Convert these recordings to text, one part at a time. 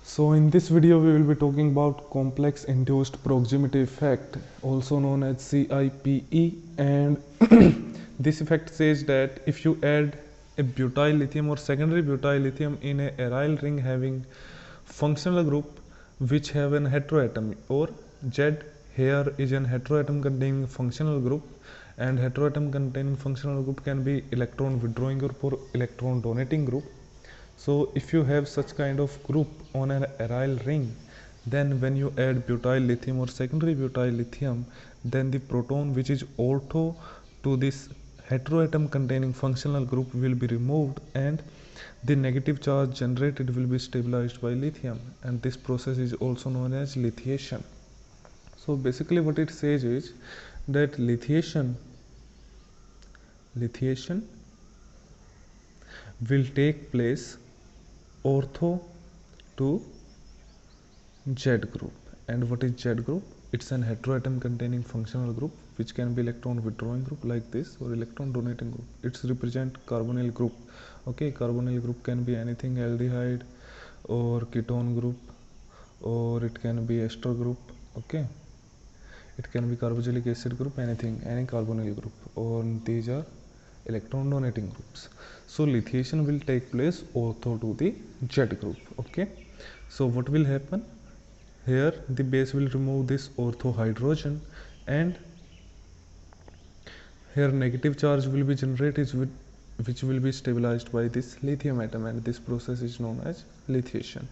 So in this video we will be talking about complex induced proximity effect, also known as CIPE, and this effect says that if you add a butyl lithium or secondary butyl lithium in a aryl ring having functional group which have an heteroatom, or Z here is an heteroatom containing functional group, and heteroatom containing functional group can be electron withdrawing group or electron donating group. So if you have such kind of group on an aryl ring, then when you add butyl lithium or secondary butyl lithium, then the proton which is ortho to this heteroatom containing functional group will be removed, and the negative charge generated will be stabilized by lithium, and this process is also known as lithiation. So basically what it says is that lithiation will take place ortho to Z group. And what is Z group? It's an heteroatom containing functional group which can be electron withdrawing group like this, or electron donating group. It's represent carbonyl group. Okay, carbonyl group can be anything, aldehyde or ketone group, or it can be ester group. Okay, it can be carboxylic acid group, anything, any carbonyl group, or these are electron donating groups. So lithiation will take place ortho to the Z group. Okay, so what will happen here? The base will remove this ortho hydrogen, and here negative charge will be generated which will be stabilized by this lithium atom, and this process is known as lithiation.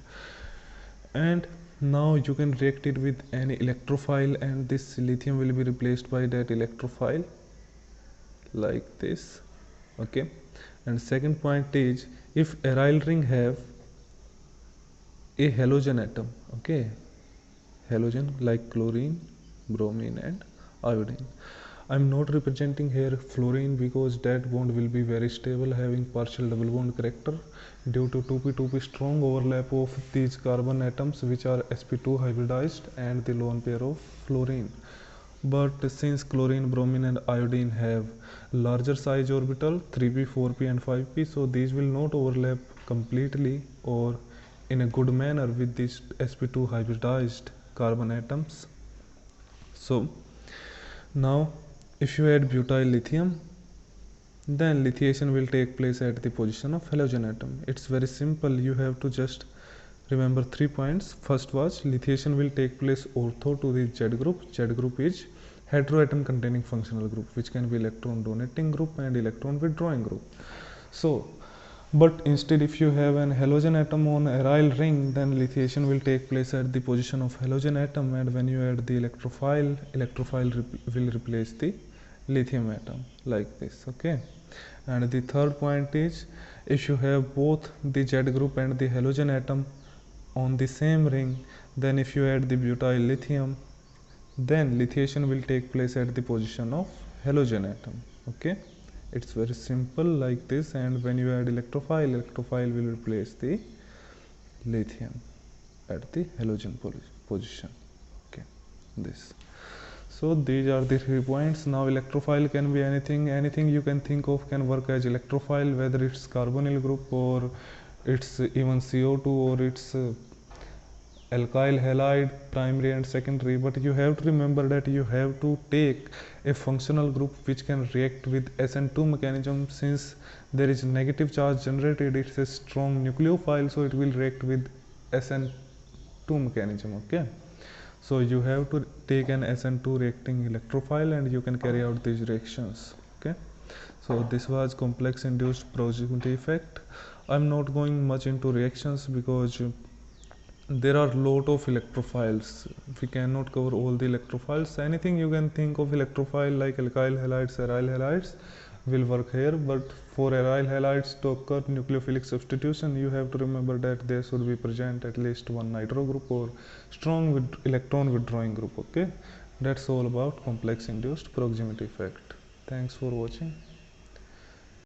And now you can react it with any electrophile, and this lithium will be replaced by that electrophile like this. Okay, and second point is, if aryl ring have a halogen atom, okay, halogen like chlorine, bromine and iodine. I'm not representing here fluorine because that bond will be very stable, having partial double bond character due to 2p strong overlap of these carbon atoms which are sp2 hybridized and the lone pair of fluorine. But since chlorine, bromine and iodine have larger size orbital 3p, 4p and 5p, so these will not overlap completely or in a good manner with these sp2 hybridized carbon atoms. So now if you add butyl lithium, then lithiation will take place at the position of halogen atom. It's very simple, you have to just remember 3 points. First was, lithiation will take place ortho to the Z group. Z group is heteroatom containing functional group which can be electron donating group and electron withdrawing group. So but instead, if you have an halogen atom on aryl ring, then lithiation will take place at the position of halogen atom, and when you add the electrophile will replace the lithium atom like this. Okay, and the third point is, if you have both the Z group and the halogen atom on the same ring, then if you add the butyl lithium, then lithiation will take place at the position of halogen atom. Okay, it's very simple like this, and when you add electrophile will replace the lithium at the halogen position. Okay, this. So these are the 3 points. Now electrophile can be anything you can think of can work as electrophile, whether it's carbonyl group or it's even CO2 or it's alkyl halide primary and secondary. But you have to remember that you have to take a functional group which can react with SN2 mechanism. Since there is negative charge generated, it's a strong nucleophile, so it will react with SN2 mechanism. Okay, so you have to take an SN2 reacting electrophile and you can carry out these reactions. Okay, so this was complex induced proximity effect. I'm not going much into reactions because there are lot of electrophiles. We cannot cover all the electrophiles. Anything you can think of electrophile like alkyl halides, aryl halides will work here. But for aryl halides to occur nucleophilic substitution, you have to remember that there should be present at least one nitro group or strong electron withdrawing group. Okay, that's all about complex induced proximity effect. Thanks for watching.